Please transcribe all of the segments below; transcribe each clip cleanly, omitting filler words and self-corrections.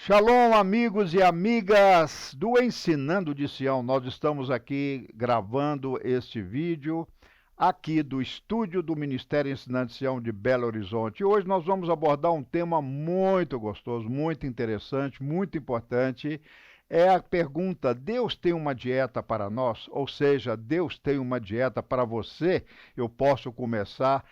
Shalom, amigos e amigas do Ensinando de Sião. Nós estamos aqui gravando este vídeo aqui do estúdio do Ministério Ensinando de Sião de Belo Horizonte. E hoje nós vamos abordar um tema muito gostoso, muito interessante, muito importante. É a pergunta: Deus tem uma dieta para nós? Ou seja, Deus tem uma dieta para você? Eu posso começar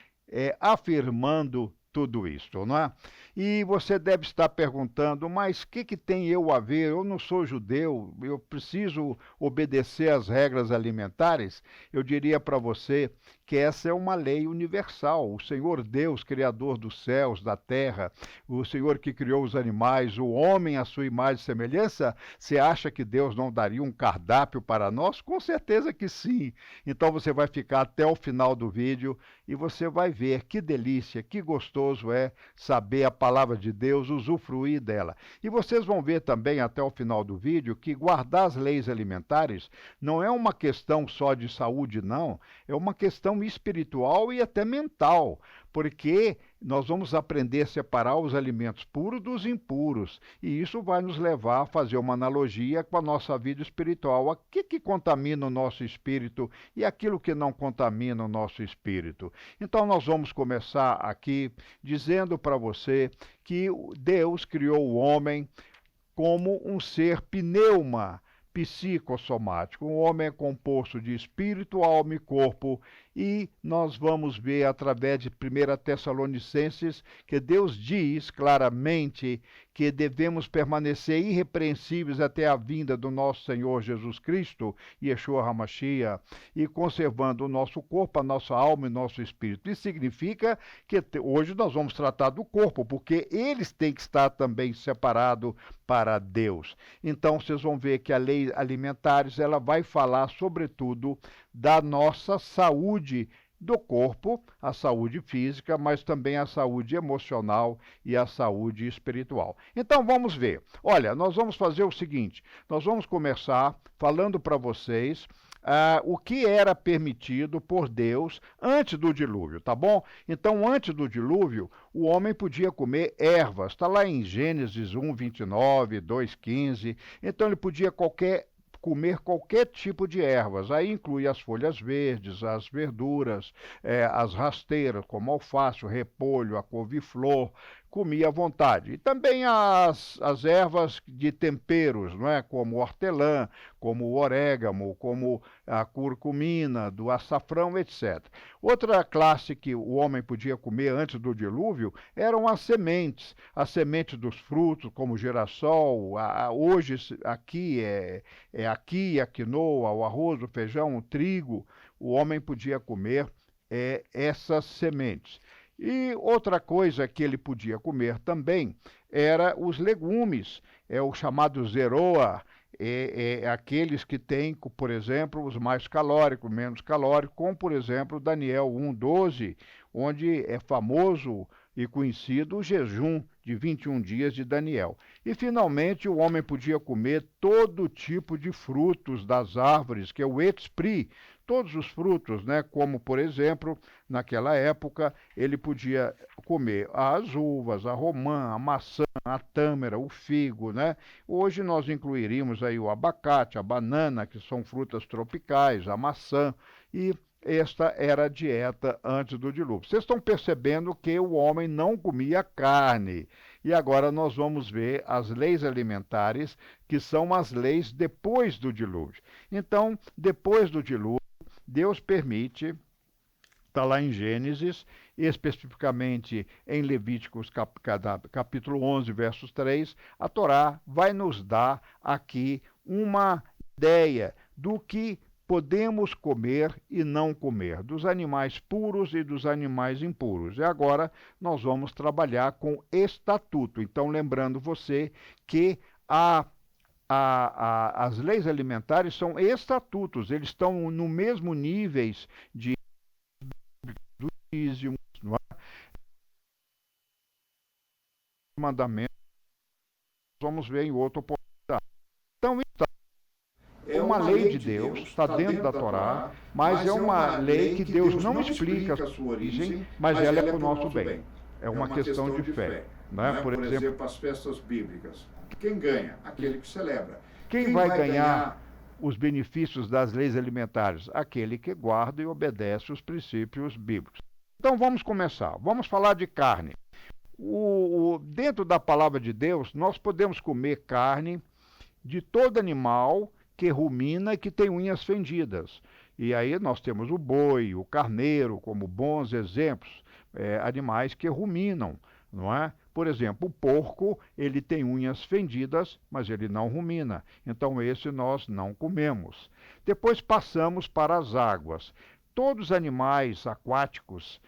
afirmando tudo isso, não é? E você deve estar perguntando, mas o que tem eu a ver? Eu não sou judeu, eu preciso obedecer às regras alimentares? Eu diria para você que essa é uma lei universal. O Senhor Deus, Criador dos céus, da terra, o Senhor que criou os animais, o homem à sua imagem e semelhança, você acha que Deus não daria um cardápio para nós? Com certeza que sim. Então você vai ficar até o final do vídeo e você vai ver que delícia, que gostoso é saber a palavra de Deus, usufruir dela. E vocês vão ver também até o final do vídeo que guardar as leis alimentares não é uma questão só de saúde, não. É uma questão espiritual e até mental, porque nós vamos aprender a separar os alimentos puros dos impuros, e isso vai nos levar a fazer uma analogia com a nossa vida espiritual. O que contamina o nosso espírito e aquilo que não contamina o nosso espírito. Então nós vamos começar aqui dizendo para você que Deus criou o homem como um ser pneuma, psicossomático. O homem é composto de espírito, alma e corpo, e nós vamos ver através de 1 Tessalonicenses que Deus diz claramente que devemos permanecer irrepreensíveis até a vinda do nosso Senhor Jesus Cristo, Yeshua HaMashiach, e conservando o nosso corpo, a nossa alma e nosso espírito. Isso significa que hoje nós vamos tratar do corpo, porque eles têm que estar também separados para Deus. Então vocês vão ver que a lei alimentares ela vai falar sobretudo da nossa saúde do corpo, a saúde física, mas também a saúde emocional e a saúde espiritual. Então vamos ver. Olha, nós vamos fazer o seguinte, nós vamos começar falando para vocês o que era permitido por Deus antes do dilúvio, tá bom? Então, antes do dilúvio, o homem podia comer ervas, está lá em Gênesis 1, 29, 2, 15. Então, ele podia comer qualquer tipo de ervas, aí inclui as folhas verdes, as verduras, as rasteiras, como alface, o repolho, a couve-flor, comia à vontade. E também as ervas de temperos, não é? Como o hortelã, como o orégano, como a curcumina, do açafrão, etc. Outra classe que o homem podia comer antes do dilúvio eram as sementes dos frutos, como o girassol, hoje aqui aqui a quinoa, o arroz, o feijão, o trigo. O homem podia comer essas sementes. E outra coisa que ele podia comer também era os legumes, o chamado zeroa, aqueles que têm, por exemplo, os mais calóricos, menos calóricos, como, por exemplo, Daniel 1:12, onde é famoso e conhecido o jejum de 21 dias de Daniel. E, finalmente, o homem podia comer todo tipo de frutos das árvores, que é o etspri, todos os frutos, né? Como, por exemplo, naquela época, ele podia comer as uvas, a romã, a maçã, a tâmara, o figo, né? Hoje nós incluiríamos aí o abacate, a banana, que são frutas tropicais, a maçã, e esta era a dieta antes do dilúvio. Vocês estão percebendo que o homem não comia carne. E agora nós vamos ver as leis alimentares, que são as leis depois do dilúvio. Então, depois do dilúvio, Deus permite, está lá em Gênesis, especificamente em Levíticos capítulo 11, versos 3, a Torá vai nos dar aqui uma ideia do que podemos comer e não comer, dos animais puros e dos animais impuros. E agora nós vamos trabalhar com estatuto. Então, lembrando você que as leis alimentares são estatutos, eles estão no mesmo níveis de dízimos, não é? Mandamento, vamos ver em outra oportunidade. Então, é uma lei de Deus, está dentro da Torá, mas é uma lei que Deus não explica a sua origem, mas ela é para o nosso bem. É uma questão de fé. né? Por exemplo, as festas bíblicas. Quem ganha? Aquele que celebra. Quem vai ganhar os benefícios das leis alimentares? Aquele que guarda e obedece os princípios bíblicos. Então vamos começar. Vamos falar de carne. Dentro da palavra de Deus, nós podemos comer carne de todo animal que rumina e que tem unhas fendidas. E aí nós temos o boi, o carneiro, como bons exemplos, animais que ruminam, não é? Por exemplo, o porco, ele tem unhas fendidas, mas ele não rumina. Então esse nós não comemos. Depois passamos para as águas. Todos os animais aquáticos,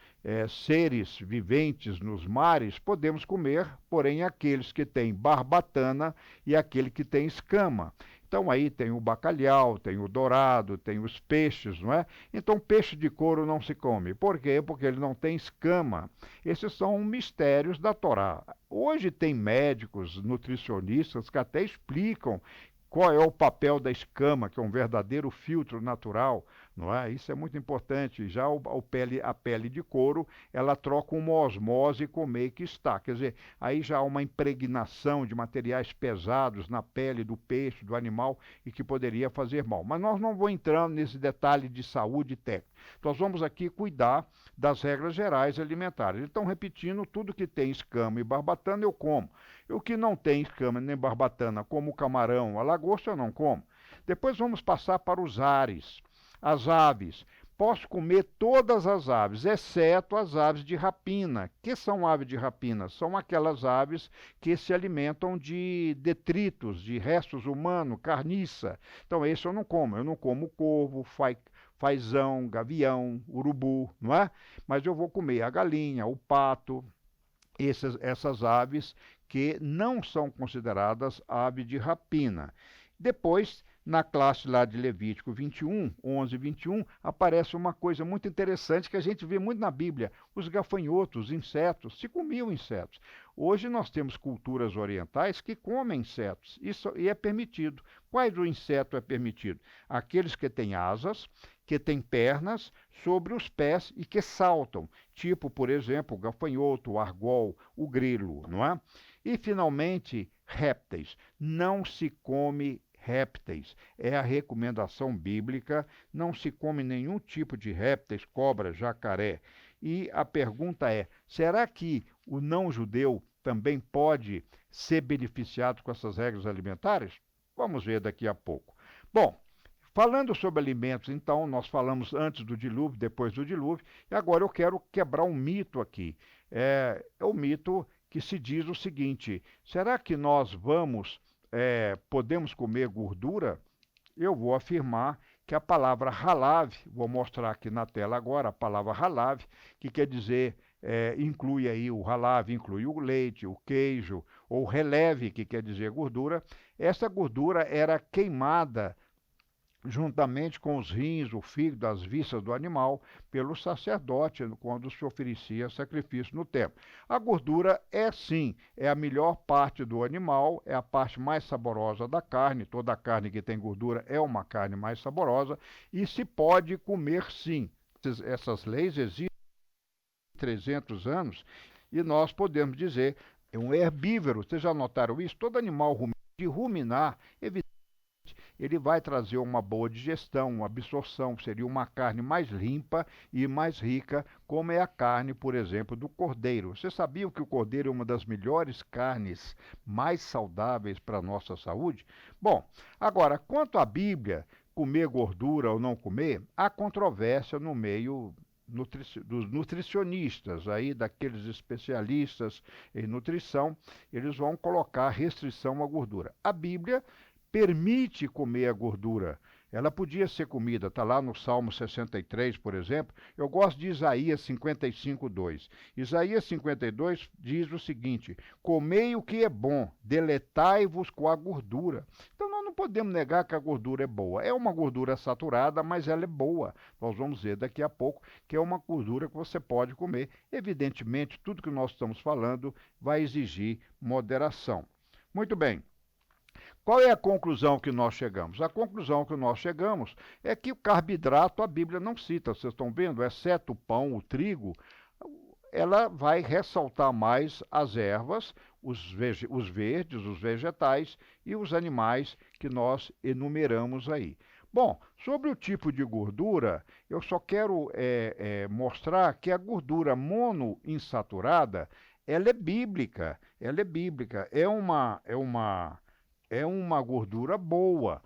seres viventes nos mares, podemos comer, porém aqueles que têm barbatana e aquele que tem escama. Então aí tem o bacalhau, tem o dourado, tem os peixes, não é? Então peixe de couro não se come. Por quê? Porque ele não tem escama. Esses são mistérios da Torá. Hoje tem médicos, nutricionistas que até explicam qual é o papel da escama, que é um verdadeiro filtro natural, não é? Isso é muito importante. Já a pele de couro, ela troca uma osmose com o meio que está. Quer dizer, aí já há uma impregnação de materiais pesados na pele do peixe, do animal, e que poderia fazer mal. Mas nós não vamos entrar nesse detalhe de saúde técnica. Nós vamos aqui cuidar das regras gerais alimentares. Então, repetindo, tudo que tem escama e barbatana eu como. E o que não tem escama nem barbatana, como o camarão, a lagosta, eu não como. Depois vamos passar para os ares. As aves. Posso comer todas as aves, exceto as aves de rapina. Que são aves de rapina? São aquelas aves que se alimentam de detritos, de restos humanos, carniça. Então, esse eu não como. Eu não como corvo, fazão, gavião, urubu, não é? Mas eu vou comer a galinha, o pato, essas aves que não são consideradas aves de rapina. Depois, na classe lá de Levítico 21, 11 e 21, aparece uma coisa muito interessante que a gente vê muito na Bíblia. Os gafanhotos, os insetos, se comiam insetos. Hoje nós temos culturas orientais que comem insetos, e é permitido. Quais o inseto é permitido? Aqueles que têm asas, que têm pernas sobre os pés e que saltam, tipo, por exemplo, o gafanhoto, o argol, o grilo, não é? E, finalmente, répteis. Não se come répteis. É a recomendação bíblica, não se come nenhum tipo de répteis, cobra, jacaré. E a pergunta é, será que o não-judeu também pode ser beneficiado com essas regras alimentares? Vamos ver daqui a pouco. Bom, falando sobre alimentos, então, nós falamos antes do dilúvio, depois do dilúvio, e agora eu quero quebrar um mito aqui. É o mito que se diz o seguinte, será que nós podemos comer gordura? Eu vou afirmar que a palavra halav, vou mostrar aqui na tela agora a palavra halav, que quer dizer, inclui aí o halav, inclui o leite, o queijo, ou releve, que quer dizer gordura. Essa gordura era queimada juntamente com os rins, o fígado, as vísceras do animal, pelo sacerdote, quando se oferecia sacrifício no templo. A gordura sim, é a melhor parte do animal, é a parte mais saborosa da carne, toda carne que tem gordura é uma carne mais saborosa, e se pode comer sim. Essas leis existem há 300 anos, e nós podemos dizer, é um herbívoro, vocês já notaram isso? Todo animal de ruminar, ele vai trazer uma boa digestão, uma absorção, seria uma carne mais limpa e mais rica, como é a carne, por exemplo, do cordeiro. Você sabia que o cordeiro é uma das melhores carnes mais saudáveis para a nossa saúde? Bom, agora, quanto à Bíblia, comer gordura ou não comer, há controvérsia no meio dos nutricionistas, aí daqueles especialistas em nutrição, eles vão colocar restrição à gordura. A Bíblia permite comer a gordura. Ela podia ser comida, está lá no Salmo 63, por exemplo. Eu gosto de Isaías 55, 2. Isaías 52 diz o seguinte, comei o que é bom, deletai-vos com a gordura. Então nós não podemos negar que a gordura é boa. É uma gordura saturada, mas ela é boa. Nós vamos ver daqui a pouco que é uma gordura que você pode comer. Evidentemente, tudo que nós estamos falando vai exigir moderação. Muito bem. Qual é a conclusão que nós chegamos? A conclusão que nós chegamos é que o carboidrato a Bíblia não cita, vocês estão vendo? Exceto o pão, o trigo, ela vai ressaltar mais as ervas, os verdes, os vegetais e os animais que nós enumeramos aí. Bom, sobre o tipo de gordura, eu só quero mostrar que a gordura monoinsaturada, ela é bíblica, é uma gordura boa.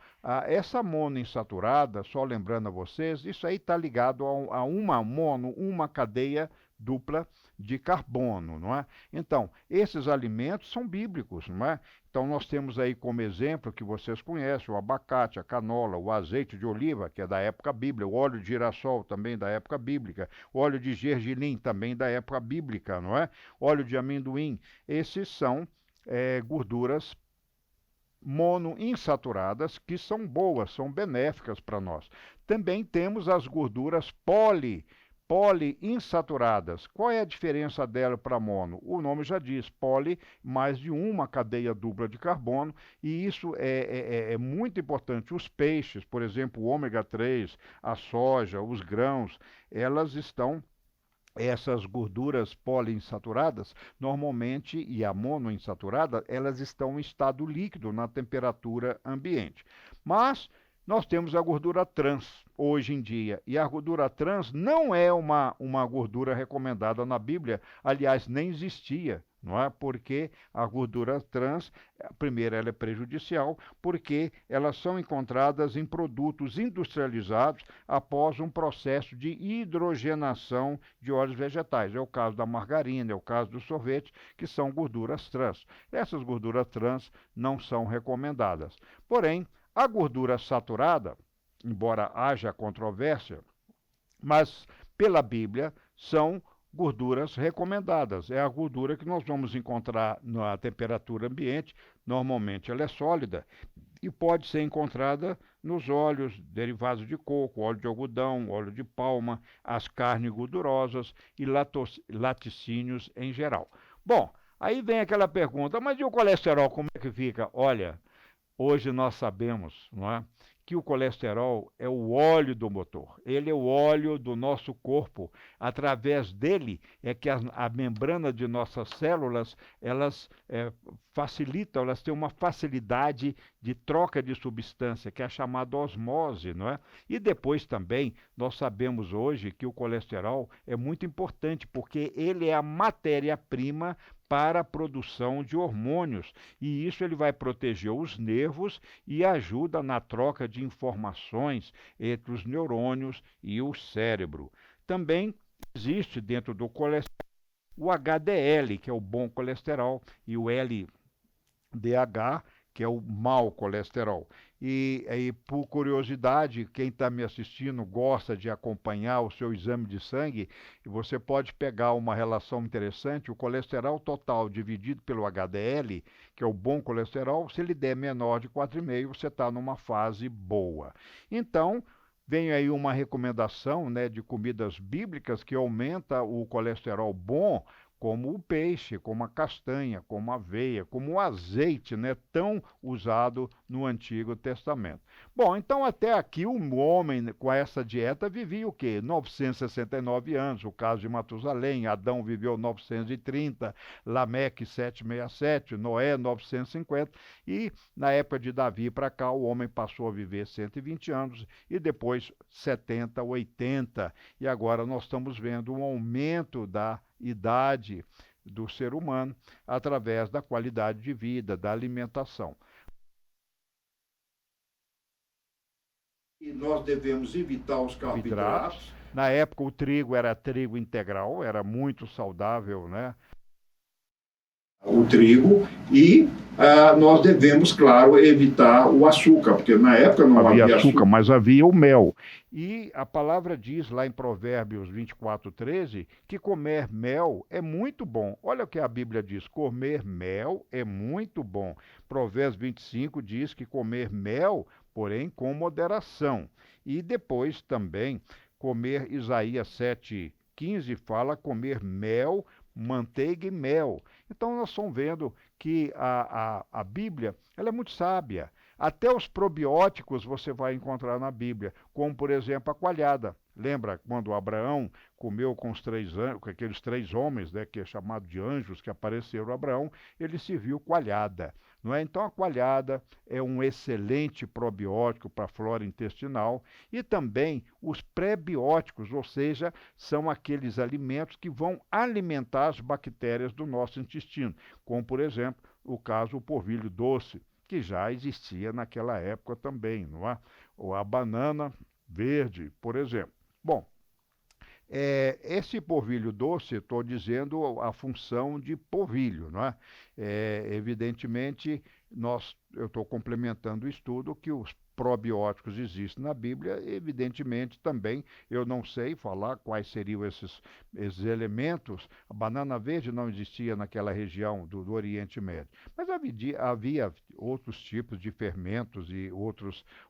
Essa monoinsaturada, só lembrando a vocês, isso aí está ligado a uma cadeia dupla de carbono, não é? Então, esses alimentos são bíblicos, não é? Então, nós temos aí como exemplo, que vocês conhecem, o abacate, a canola, o azeite de oliva, que é da época bíblica, o óleo de girassol, também da época bíblica, o óleo de gergelim, também da época bíblica, não é? Óleo de amendoim, esses são gorduras monoinsaturadas que são boas, são benéficas para nós. Também temos as gorduras poliinsaturadas. Qual é a diferença dela para mono? O nome já diz, poli, mais de uma cadeia dupla de carbono, e isso é muito importante. Os peixes, por exemplo, o ômega 3, a soja, os grãos, elas estão essas gorduras poliinsaturadas, normalmente, e a monoinsaturada, elas estão em estado líquido na temperatura ambiente. Mas nós temos a gordura trans hoje em dia, e a gordura trans não é uma gordura recomendada na Bíblia, aliás, nem existia. Não é? Porque a gordura trans, primeiro, ela é prejudicial, porque elas são encontradas em produtos industrializados após um processo de hidrogenação de óleos vegetais. É o caso da margarina, é o caso do sorvete, que são gorduras trans. Essas gorduras trans não são recomendadas. Porém, a gordura saturada, embora haja controvérsia, mas pela Bíblia são gorduras recomendadas. É a gordura que nós vamos encontrar na temperatura ambiente, normalmente ela é sólida, e pode ser encontrada nos óleos derivados de coco, óleo de algodão, óleo de palma, as carnes gordurosas e laticínios em geral. Bom, aí vem aquela pergunta, mas e o colesterol, como é que fica? Olha, hoje nós sabemos, não é, que o colesterol é o óleo do motor. Ele é o óleo do nosso corpo. Através dele é que a membrana de nossas células, elas facilitam, elas têm uma facilidade de troca de substância, que é a chamada osmose, não é? E depois também, nós sabemos hoje que o colesterol é muito importante, porque ele é a matéria-prima para a produção de hormônios, e isso ele vai proteger os nervos e ajuda na troca de informações entre os neurônios e o cérebro. Também existe dentro do colesterol o HDL, que é o bom colesterol, e o LDH, que é o mau colesterol. E por curiosidade, quem está me assistindo gosta de acompanhar o seu exame de sangue, e você pode pegar uma relação interessante, o colesterol total dividido pelo HDL, que é o bom colesterol, se ele der menor de 4,5, você está numa fase boa. Então, vem aí uma recomendação, né, de comidas bíblicas que aumenta o colesterol bom, como o peixe, como a castanha, como a aveia, como o azeite, né, tão usado no Antigo Testamento. Bom, então até aqui o homem com essa dieta vivia o quê? 969 anos, o caso de Matusalém, Adão viveu 930, Lameque 767, Noé 950, e na época de Davi para cá o homem passou a viver 120 anos e depois 70, 80, e agora nós estamos vendo um aumento da idade do ser humano através da qualidade de vida, da alimentação. E nós devemos evitar os carboidratos. Na época o trigo era trigo integral, era muito saudável, né? O trigo, e nós devemos, claro, evitar o açúcar, porque na época não havia açúcar, mas havia o mel. E a palavra diz lá em Provérbios 24:13 que comer mel é muito bom. Olha o que a Bíblia diz, comer mel é muito bom. Provérbios 25 diz que comer mel, porém com moderação. E depois também comer, Isaías 7:15 fala comer mel, manteiga e mel. Então nós estamos vendo que a Bíblia ela é muito sábia. Até os probióticos você vai encontrar na Bíblia, como por exemplo a coalhada. Lembra quando Abraão comeu com com aqueles 3 homens, né, que é chamado de anjos, que apareceram a Abraão, ele se viu coalhada. Não é? Então a coalhada é um excelente probiótico para a flora intestinal e também os prebióticos, ou seja, são aqueles alimentos que vão alimentar as bactérias do nosso intestino, como por exemplo o caso do polvilho doce, que já existia naquela época também, não é? Ou a banana verde, por exemplo. Bom, esse polvilho doce, estou dizendo a função de polvilho, não é? Evidentemente, eu estou complementando o estudo que os probióticos existem na Bíblia, evidentemente também eu não sei falar quais seriam esses elementos. A banana verde não existia naquela região do Oriente Médio, mas havia outros tipos de fermentos e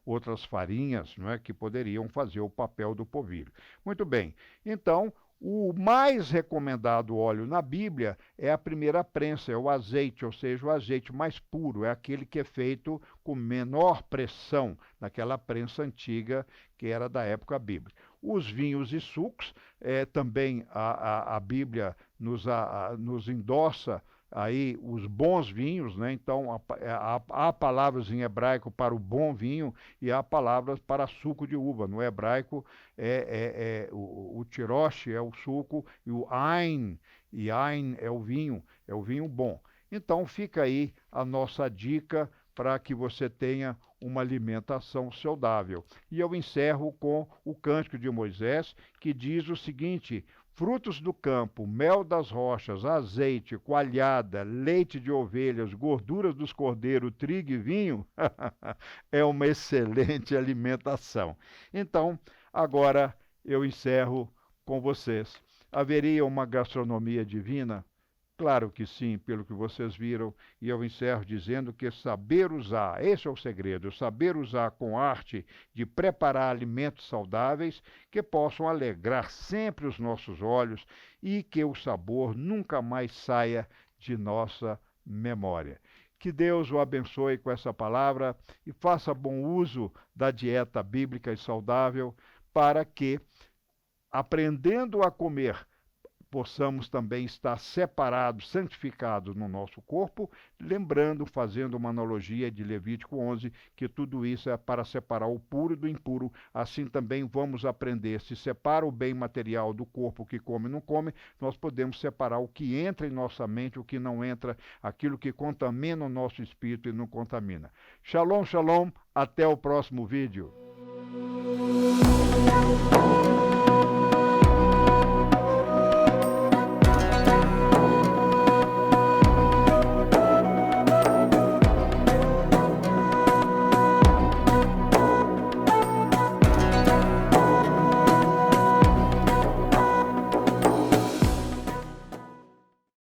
outras farinhas, não é, que poderiam fazer o papel do polvilho. Muito bem, então o mais recomendado óleo na Bíblia é a primeira prensa, é o azeite, ou seja, o azeite mais puro, é aquele que é feito com menor pressão, naquela prensa antiga que era da época bíblica. Os vinhos e sucos, também a Bíblia nos endossa aí os bons vinhos, né? Então há palavras em hebraico para o bom vinho e há palavras para suco de uva. No hebraico o tirosh é o suco e o ain, e ain é o vinho bom. Então fica aí a nossa dica para que você tenha uma alimentação saudável. E eu encerro com o Cântico de Moisés, que diz o seguinte: frutos do campo, mel das rochas, azeite, coalhada, leite de ovelhas, gorduras dos cordeiros, trigo e vinho, é uma excelente alimentação. Então, agora eu encerro com vocês. Haveria uma gastronomia divina? Claro que sim, pelo que vocês viram, e eu encerro dizendo que saber usar, esse é o segredo, saber usar com arte de preparar alimentos saudáveis que possam alegrar sempre os nossos olhos e que o sabor nunca mais saia de nossa memória. Que Deus o abençoe com essa palavra e faça bom uso da dieta bíblica e saudável para que, aprendendo a comer, possamos também estar separados, santificados no nosso corpo, lembrando, fazendo uma analogia de Levítico 11, que tudo isso é para separar o puro do impuro. Assim também vamos aprender, se separa o bem material do corpo, que come e não come, nós podemos separar o que entra em nossa mente, o que não entra, aquilo que contamina o nosso espírito e não contamina. Shalom, shalom, até o próximo vídeo.